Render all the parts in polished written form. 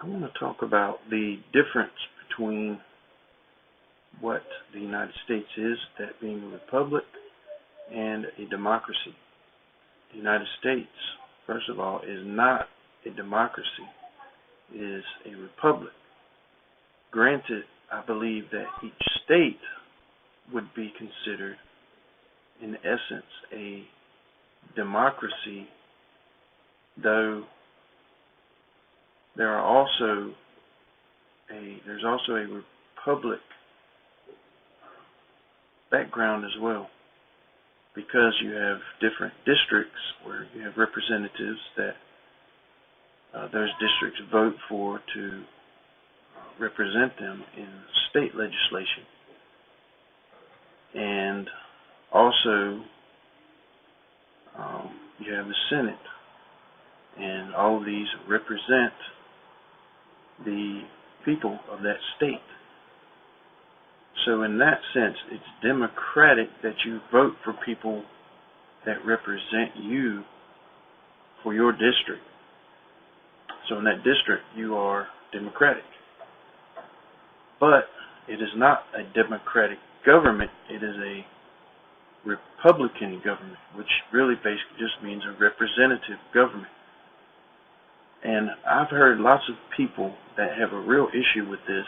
I want to talk about the difference between what the United States is, that being a republic, and a democracy. The United States, first of all, is not a democracy. It is a republic. Granted, I believe that each state would be considered, in essence, a democracy, though there's also a republic background as well, because you have different districts where you have representatives that those districts vote for to represent them in state legislation. And also you have the Senate, and all of these represent the people of that state. So in that sense, it's democratic that you vote for people that represent you for your district. So in that district, you are democratic. But it is not a democratic government. It is a Republican government, which really basically just means a representative government. And I've heard lots of people that have a real issue with this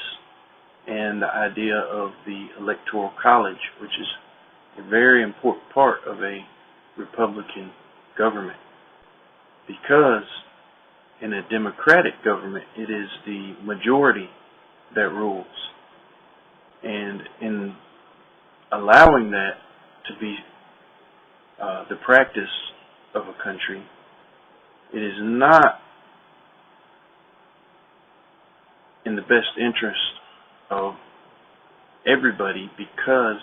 and the idea of the Electoral College, which is a very important part of a Republican government. Because in a democratic government, it is the majority that rules. And in allowing that to be the practice of a country, it is not in the best interest of everybody, because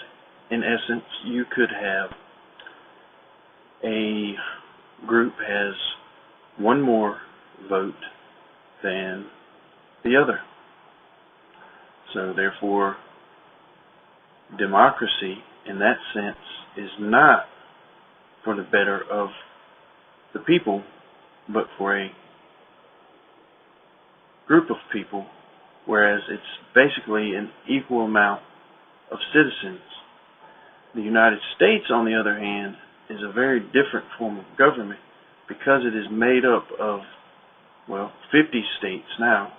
in essence you could have a group has one more vote than the other. So therefore, democracy in that sense is not for the better of the people, but for a group of people, whereas it's basically an equal amount of citizens. The United States, on the other hand, is a very different form of government, because it is made up of, 50 states now,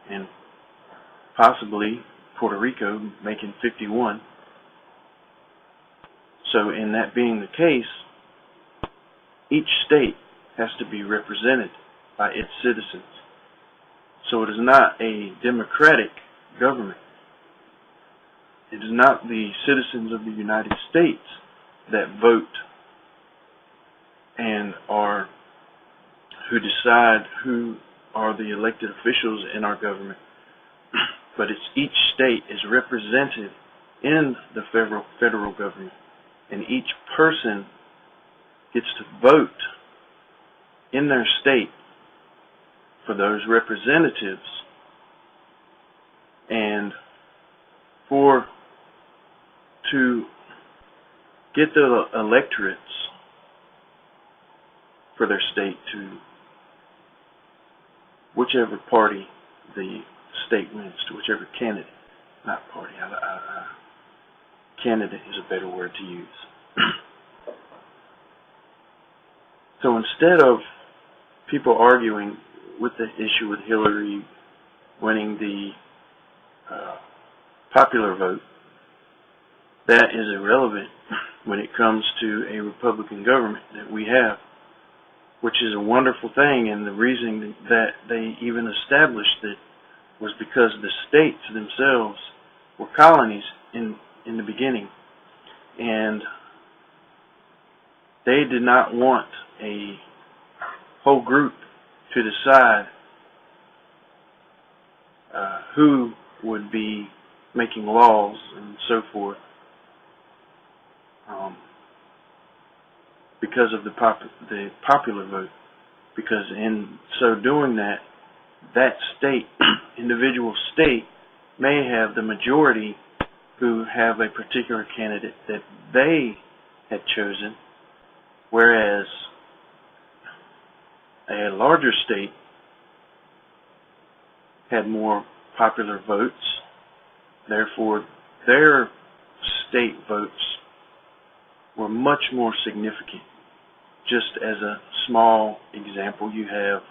and possibly Puerto Rico making 51. So in that being the case, each state has to be represented by its citizens. So it is not a democratic government. It is not the citizens of the United States that vote and who decide who are the elected officials in our government, but it's each state is represented in the federal government, and each person gets to vote in their state for those representatives, and to get the electorates for their state to whichever party the state wins, to whichever candidate, not party, candidate is a better word to use. So instead of people arguing with the issue with Hillary winning the popular vote, that is irrelevant when it comes to a Republican government that we have, which is a wonderful thing. And the reason that they even established it was because the states themselves were colonies in the beginning, and they did not want a whole group to decide who would be making laws and so forth, because of the popular vote. Because in so doing that, that state, individual state, may have the majority who have a particular candidate that they had chosen, whereas a larger state had more popular votes. Therefore, their state votes were much more significant. Just as a small example, you have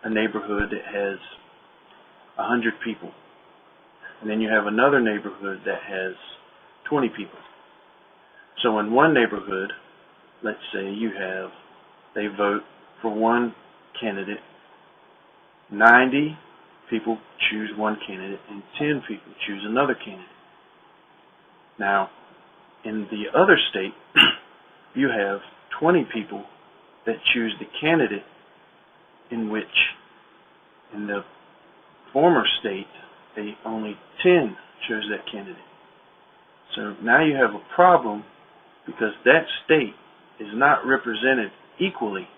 a neighborhood that has 100 people, and then you have another neighborhood that has 20 people. So in one neighborhood, let's say they vote for one candidate, 90 people choose one candidate, and 10 people choose another candidate. Now, in the other state, you have 20 people that choose the candidate, in which in the former state, only 10 chose that candidate. So now you have a problem because that state is not represented equally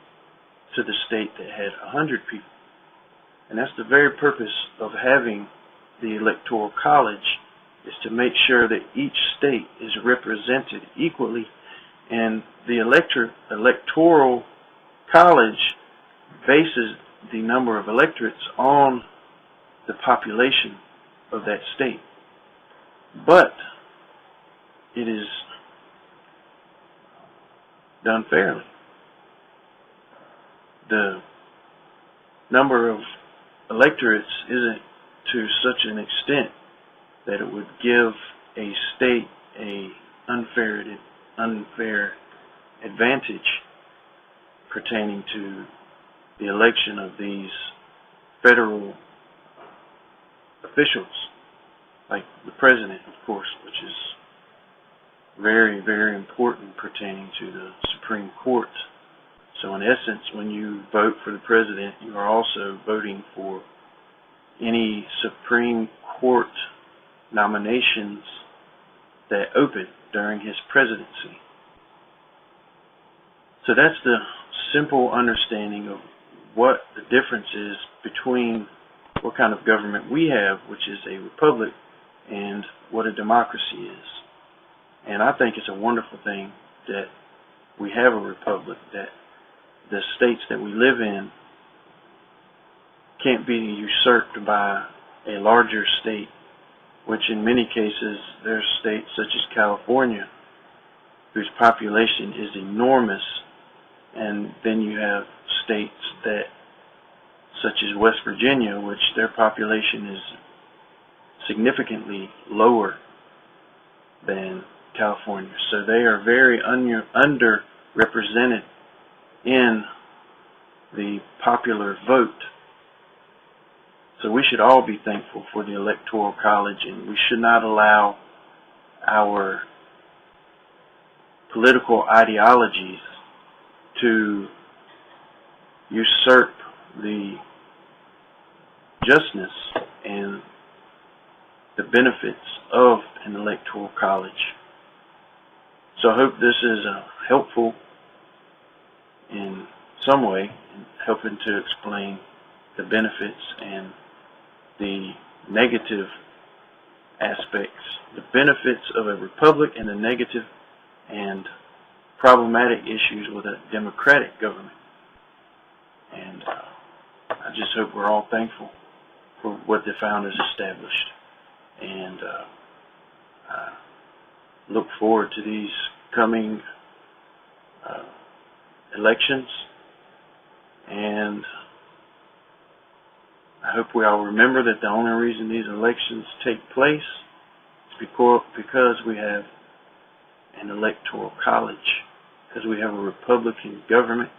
to the state that had 100 people. And that's the very purpose of having the Electoral College, is to make sure that each state is represented equally. And the Electoral College bases the number of electorates on the population of that state. But it is done fairly. The number of electorates isn't to such an extent that it would give a state an unfair advantage pertaining to the election of these federal officials, like the president, of course, which is very, very important pertaining to the Supreme Court. So in essence, when you vote for the president, you are also voting for any Supreme Court nominations that open during his presidency. So that's the simple understanding of what the difference is between what kind of government we have, which is a republic, and what a democracy is. And I think it's a wonderful thing that we have a republic, that the states that we live in can't be usurped by a larger state, which in many cases there's states such as California, whose population is enormous, and then you have states that, such as West Virginia, which their population is significantly lower than California. So they are very underrepresented in the popular vote. So we should all be thankful for the Electoral College, and we should not allow our political ideologies to usurp the justness and the benefits of an Electoral College. So I hope this is helpful in some way in helping to explain the benefits and the negative aspects, the benefits of a republic and the negative and problematic issues with a democratic government. And I just hope we're all thankful for what the founders established. And I look forward to these coming elections, and I hope we all remember that the only reason these elections take place is because we have an Electoral College, because we have a Republican government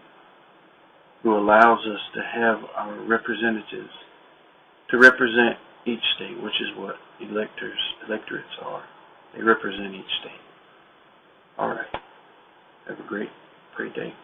who allows us to have our representatives to represent each state, which is what electorates are. They represent each state. All right. Have a great day.